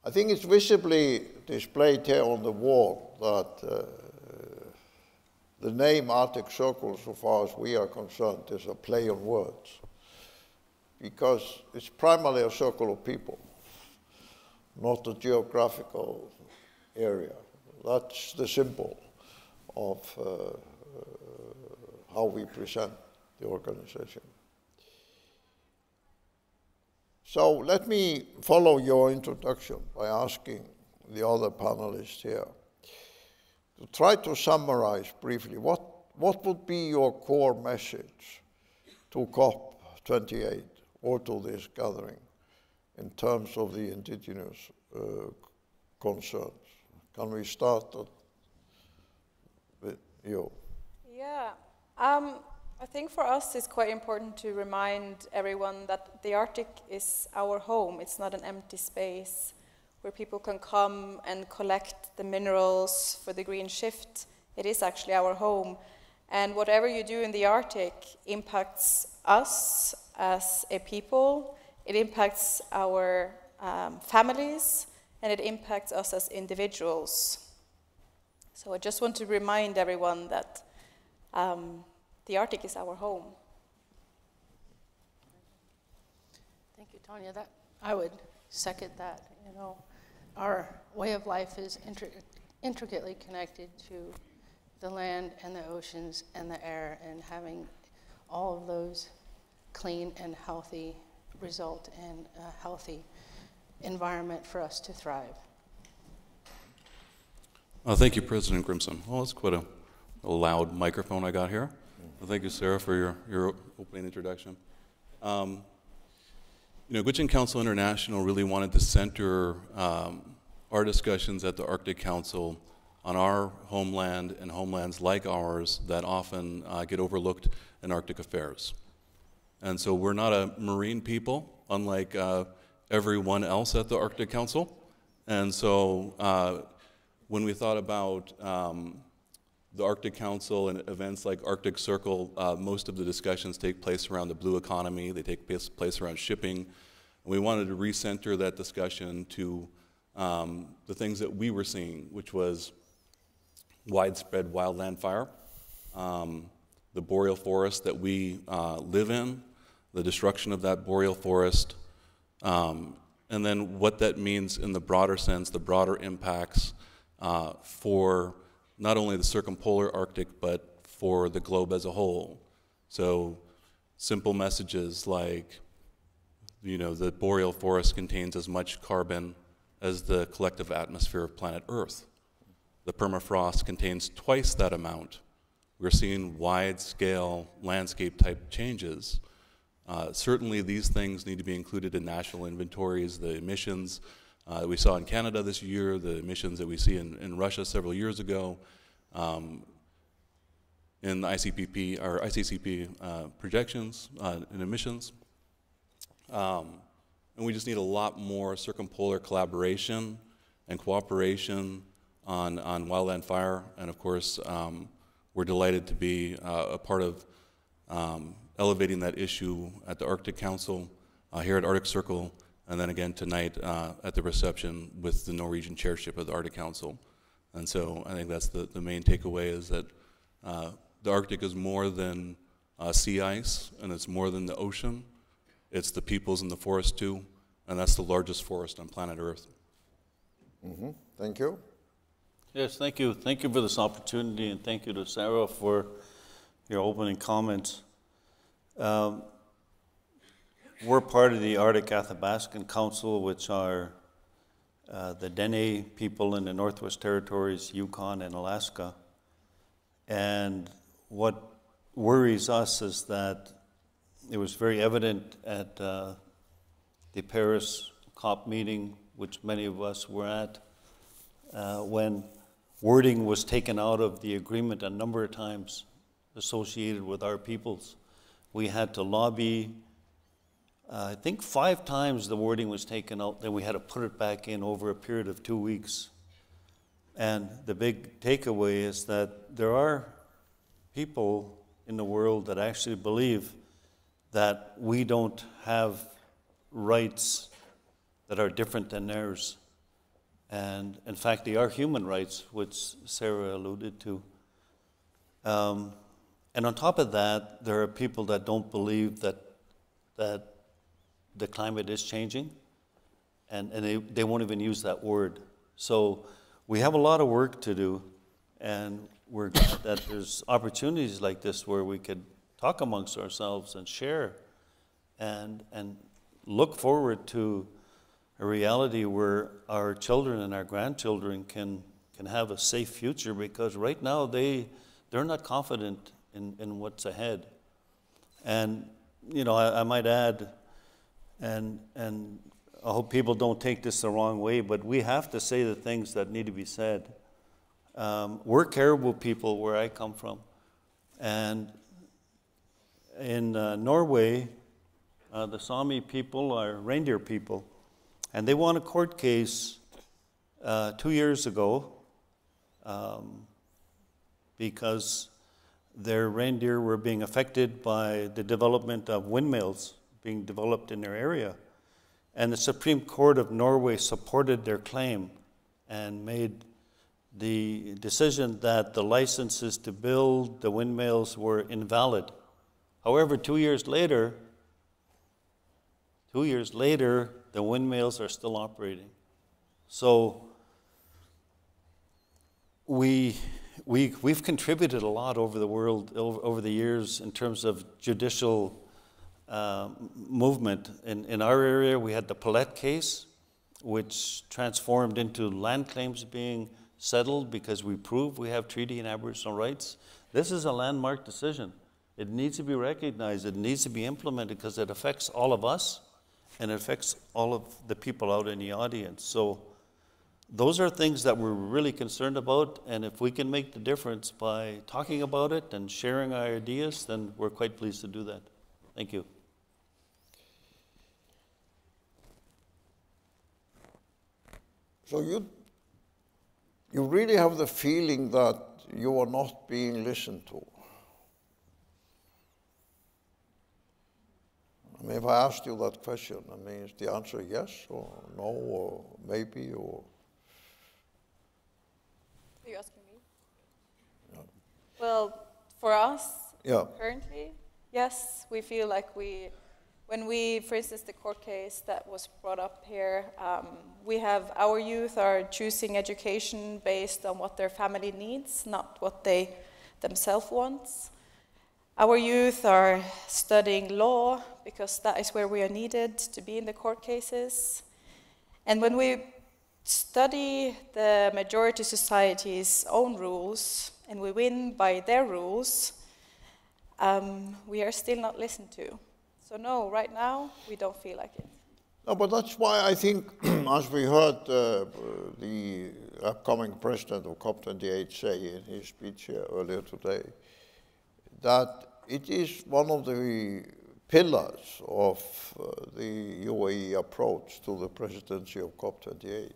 I think it's visibly displayed here on the wall that the name Arctic Circle, so far as we are concerned, is a play on words, because it's primarily a circle of people, not a geographical area. That's the symbol of how we present the organization. So let me follow your introduction by asking the other panelists here to try to summarize briefly what would be your core message to COP28 or to this gathering in terms of the indigenous concerns. Can we start with you? Yeah. I think for us it's quite important to remind everyone that the Arctic is our home. It's not an empty space where people can come and collect the minerals for the green shift. It is actually our home. And whatever you do in the Arctic impacts us as a people, it impacts our families, and it impacts us as individuals. So I just want to remind everyone that the Arctic is our home. Thank you, Tanya. I would second that. You know, our way of life is intricately connected to the land and the oceans and the air, and having all of those clean and healthy result in a healthy environment for us to thrive. Thank you, President Grimson. Well, that's quite a loud microphone I got here. Well, thank you, Sarah, for your opening introduction. You know, Gwich'in Council International really wanted to center our discussions at the Arctic Council on our homeland and homelands like ours that often get overlooked in Arctic affairs. And so we're not a marine people, unlike everyone else at the Arctic Council. And so when we thought about the Arctic Council and events like Arctic Circle, most of the discussions take place around the blue economy. They take place around shipping. And we wanted to recenter that discussion to the things that we were seeing, which was widespread wildland fire, the boreal forest that we live in, the destruction of that boreal forest, and then what that means in the broader sense, the broader impacts for not only the circumpolar Arctic, but for the globe as a whole. So simple messages like, you know, the boreal forest contains as much carbon as the collective atmosphere of planet Earth. The permafrost contains twice that amount. We're seeing wide-scale landscape-type changes. Certainly these things need to be included in national inventories. The emissions that we saw in Canada this year, the emissions that we see in Russia several years ago, in the ICCP projections in emissions. And we just need a lot more circumpolar collaboration and cooperation on wildland fire. And of course, we're delighted to be a part of elevating that issue at the Arctic Council, here at Arctic Circle, and then again tonight at the reception with the Norwegian chairship of the Arctic Council. And so I think that's the main takeaway, is that the Arctic is more than sea ice, and it's more than the ocean. It's the peoples in the forest too, and that's the largest forest on planet Earth. Mm-hmm. Thank you. Yes, thank you. Thank you for this opportunity, and thank you to Sarah for your opening comments. We're part of the Arctic Athabascan Council, which are the Dene people in the Northwest Territories, Yukon, and Alaska. And what worries us is that it was very evident at the Paris COP meeting, which many of us were at, when wording was taken out of the agreement a number of times associated with our peoples. We had to lobby, I think 5 times the wording was taken out, then we had to put it back in over a period of 2 weeks. And the big takeaway is that there are people in the world that actually believe that we don't have rights that are different than theirs. And in fact, they are human rights, which Sarah alluded to. And on top of that, there are people that don't believe that the climate is changing, and they won't even use that word. So we have a lot of work to do, and we're glad that there's opportunities like this where we could talk amongst ourselves and share and look forward to a reality where our children and our grandchildren can have a safe future, because right now they're not confident in what's ahead. And, you know, I might add, and I hope people don't take this the wrong way, but we have to say the things that need to be said. We're Caribou people where I come from. And in Norway, the Sami people are reindeer people. And they won a court case 2 years ago because their reindeer were being affected by the development of windmills being developed in their area. And the Supreme Court of Norway supported their claim and made the decision that the licenses to build the windmills were invalid. However, 2 years later, the windmills are still operating. So we've contributed a lot over the world, over the years, in terms of judicial movement. In our area, we had the Paulette case, which transformed into land claims being settled because we proved we have treaty and Aboriginal rights. This is a landmark decision. It needs to be recognized. It needs to be implemented because it affects all of us and it affects all of the people out in the audience. So those are things that we're really concerned about, and if we can make the difference by talking about it and sharing our ideas, then we're quite pleased to do that. Thank you. So you really have the feeling that you are not being listened to. I mean, if I asked you that question, I mean, is the answer yes or no or maybe or? Are you asking me? Yeah. Well, for us, Yeah. currently, yes, we feel like when we, for instance, the court case that was brought up here, we have our youth are choosing education based on what their family needs, not what they themselves want. Our youth are studying law because that is where we are needed to be in the court cases. And when we study the majority society's own rules and we win by their rules, we are still not listened to. So no, right now, we don't feel like it. No, but that's why I think, as we heard the upcoming president of COP28 say in his speech here earlier today, that it is one of the pillars of the UAE approach to the presidency of COP28,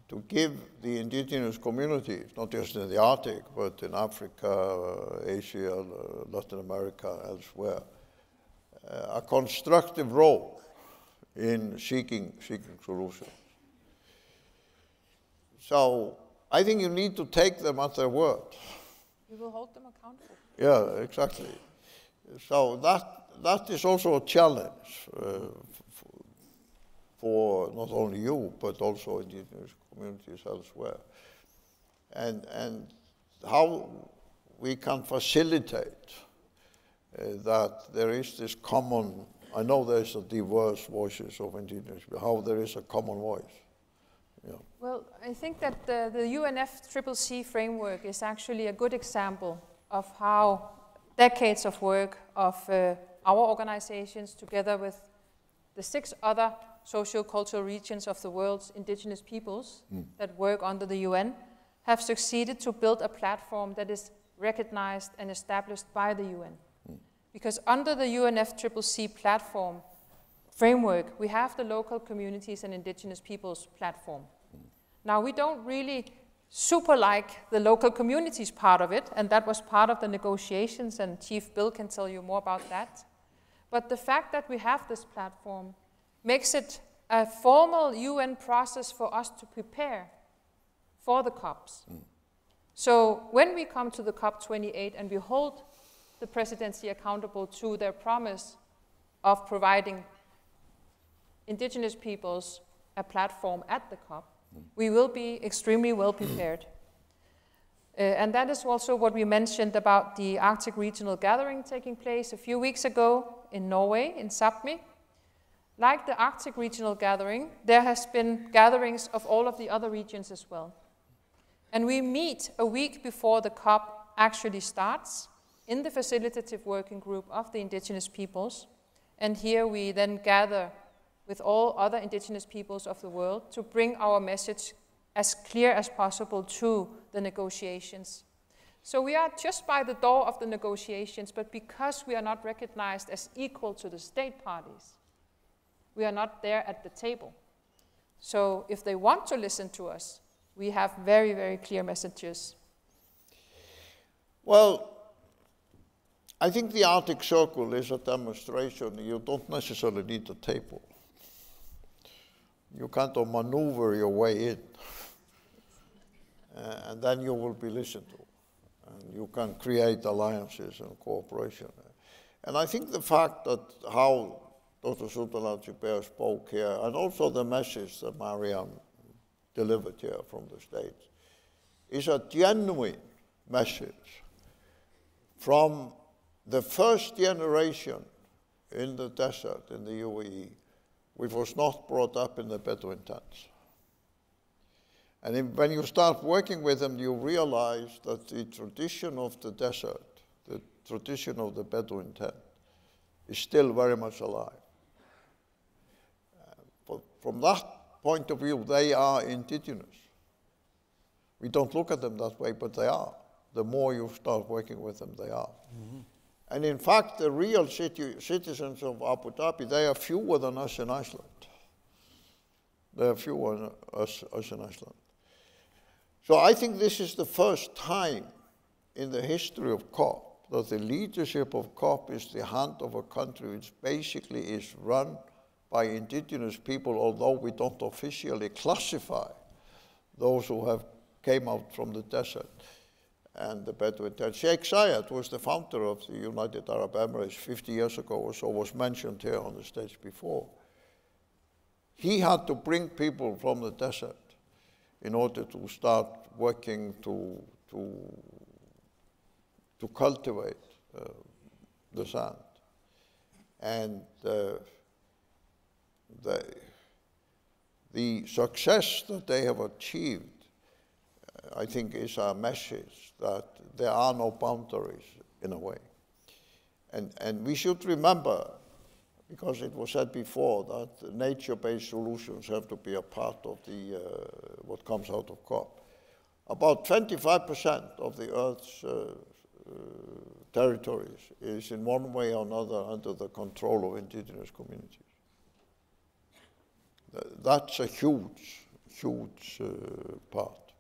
to give the indigenous communities, not just in the Arctic, but in Africa, Asia, Latin America, elsewhere, a constructive role in seeking solutions. So I think you need to take them at their word. We will hold them accountable. Yeah, exactly. So that is also a challenge for not only you, but also indigenous communities elsewhere. And how we can facilitate that there is this common, I know there's a diverse voices of indigenous, but how there is a common voice. Yeah. Well, I think that the UNFCCC framework is actually a good example of how decades of work of our organizations, together with the 6 other socio-cultural regions of the world's indigenous peoples that work under the UN, have succeeded to build a platform that is recognized and established by the UN. Because under the UNFCCC platform framework, we have the local communities and indigenous peoples platform. Now, we don't really super like the local communities part of it, and that was part of the negotiations, and Chief Bill can tell you more about that. But the fact that we have this platform makes it a formal UN process for us to prepare for the COPs. So when we come to the COP28 and we hold the presidency accountable to their promise of providing indigenous peoples a platform at the COP, we will be extremely well prepared. And that is also what we mentioned about the Arctic Regional Gathering taking place a few weeks ago in Norway, in Sápmi. Like the Arctic Regional Gathering, there has been gatherings of all of the other regions as well. And we meet a week before the COP actually starts in the facilitative working group of the indigenous peoples. And here we then gather with all other indigenous peoples of the world to bring our message as clear as possible to the negotiations. So we are just by the door of the negotiations, but because we are not recognized as equal to the state parties, we are not there at the table. So if they want to listen to us, we have very, very clear messages. Well, I think the Arctic Circle is a demonstration. You don't necessarily need a table. You kind of maneuver your way in. And then you will be listened to. And you can create alliances and cooperation. And I think the fact that how Dr. Sutherland-Joubert spoke here, and also the message that Mariam delivered here from the States, is a genuine message from the first generation in the desert in the UAE, which was not brought up in the Bedouin tents. And when you start working with them, you realize that the tradition of the desert, the tradition of the Bedouin tent, is still very much alive. From that point of view, they are indigenous. We don't look at them that way, but they are. The more you start working with them, they are. Mm-hmm. And in fact, the real citizens of Abu Dhabi, they are fewer than us in Iceland. They are fewer than us in Iceland. So I think this is the first time in the history of COP that the leadership of COP is the hand of a country which basically is run by indigenous people, although we don't officially classify those who have came out from the desert and the Bedouin tent. Sheikh Zayed was the founder of the United Arab Emirates 50 years ago or so, was mentioned here on the stage before. He had to bring people from the desert in order to start working to cultivate the sand. And the success that they have achieved, I think, is a message that there are no boundaries in a way. And we should remember, because it was said before, that nature-based solutions have to be a part of the what comes out of COP. About 25% of the Earth's territories is in one way or another under the control of indigenous communities. That's a huge, huge part.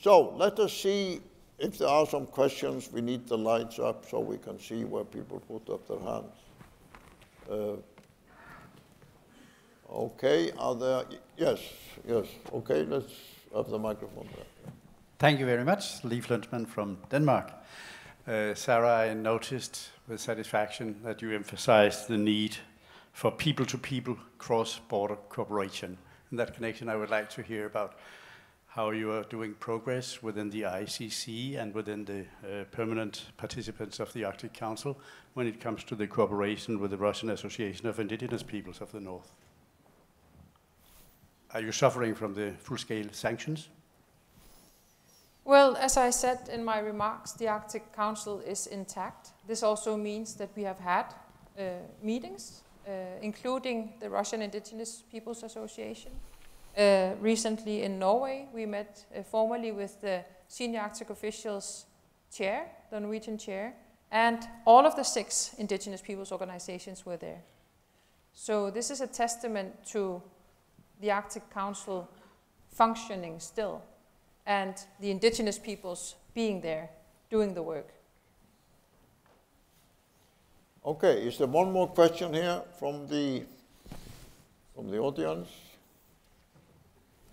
So let us see if there are some questions. We need the lights up so we can see where people put up their hands. Okay, are there? Yes. Okay, let's have the microphone there. Thank you very much. Leif Lundman from Denmark. Sarah, I noticed with satisfaction that you emphasized the need for people-to-people cross-border cooperation. In that connection, I would like to hear about how you are doing progress within the ICC and within the permanent participants of the Arctic Council when it comes to the cooperation with the Russian Association of Indigenous Peoples of the North. Are you suffering from the full-scale sanctions? Well, as I said in my remarks, the Arctic Council is intact. This also means that we have had meetings, including the Russian Indigenous Peoples Association. Recently in Norway, we met formally with the senior Arctic officials chair, the Norwegian chair, and all of the 6 indigenous peoples organizations were there. So this is a testament to the Arctic Council functioning still, and the indigenous peoples being there, doing the work. Okay, is there one more question here from the from the audience?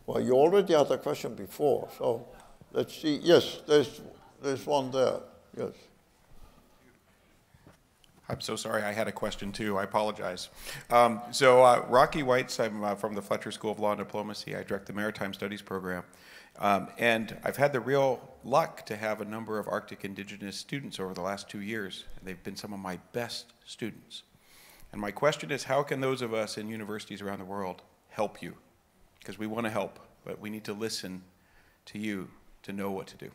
Well, you already had a question before, so let's see. Yes, there's one there. Yes. I'm so sorry, I had a question too, I apologize. Rocky Whites, I'm from the Fletcher School of Law and Diplomacy. I direct the Maritime Studies program. And I've had the real luck to have a number of Arctic Indigenous students over the last 2 years. They've been some of my best students. And my question is, how can those of us in universities around the world help you? Because we want to help, but we need to listen to you to know what to do.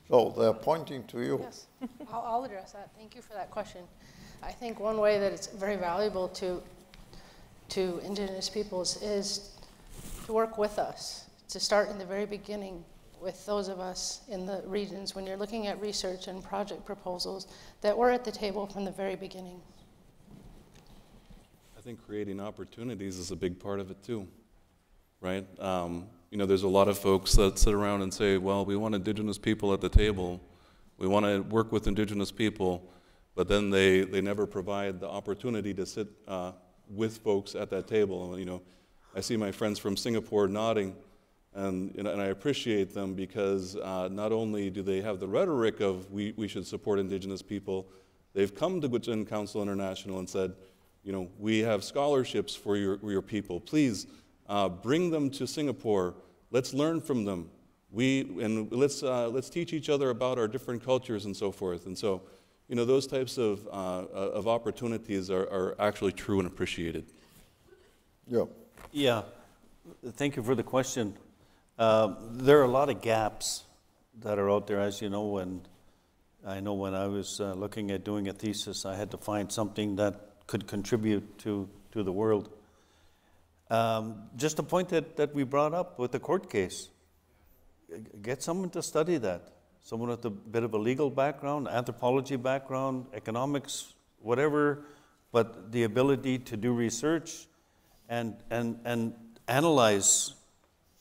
So they're pointing to you. Yes, I'll address that. Thank you for that question. I think one way that it's very valuable to Indigenous peoples is to work with us, to start in the very beginning with those of us in the regions when you're looking at research and project proposals, that we're at the table from the very beginning. I think creating opportunities is a big part of it too, right? You know, there's a lot of folks that sit around and say, well, we want Indigenous people at the table, we want to work with Indigenous people, but then they never provide the opportunity to sit with folks at that table. You know, I see my friends from Singapore nodding, and I appreciate them because not only do they have the rhetoric of we should support Indigenous people, they've come to Gwich'in Council International and said, you know, we have scholarships for your people. Please bring them to Singapore. Let's learn from them. Let's teach each other about our different cultures and so forth. And so, you know, those types of opportunities are actually true and appreciated. Yeah. Yeah, thank you for the question. There are a lot of gaps that are out there, as you know, and I know when I was looking at doing a thesis, I had to find something that could contribute to the world. Just a point that we brought up with the court case. Get someone to study that. Someone with a bit of a legal background, anthropology background, economics, whatever, but the ability to do research and analyze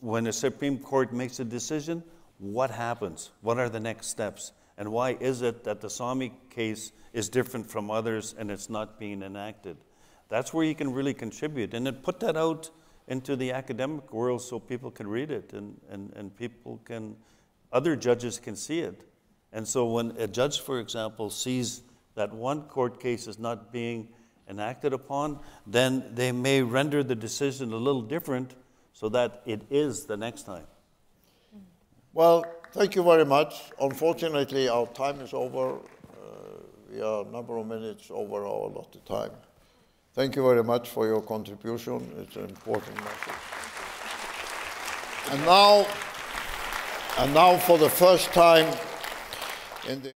when a Supreme Court makes a decision, what happens? What are the next steps? And why is it that the Sami case is different from others and it's not being enacted? That's where you can really contribute. And then put that out into the academic world so people can read it and people can, other judges can see it. And so when a judge, for example, sees that one court case is not being enacted upon, then they may render the decision a little different so that it is the next time. Well, thank you very much. Unfortunately, our time is over. We are a number of minutes over our allotted time. Thank you very much for your contribution. It's an important message. And now for the first time in the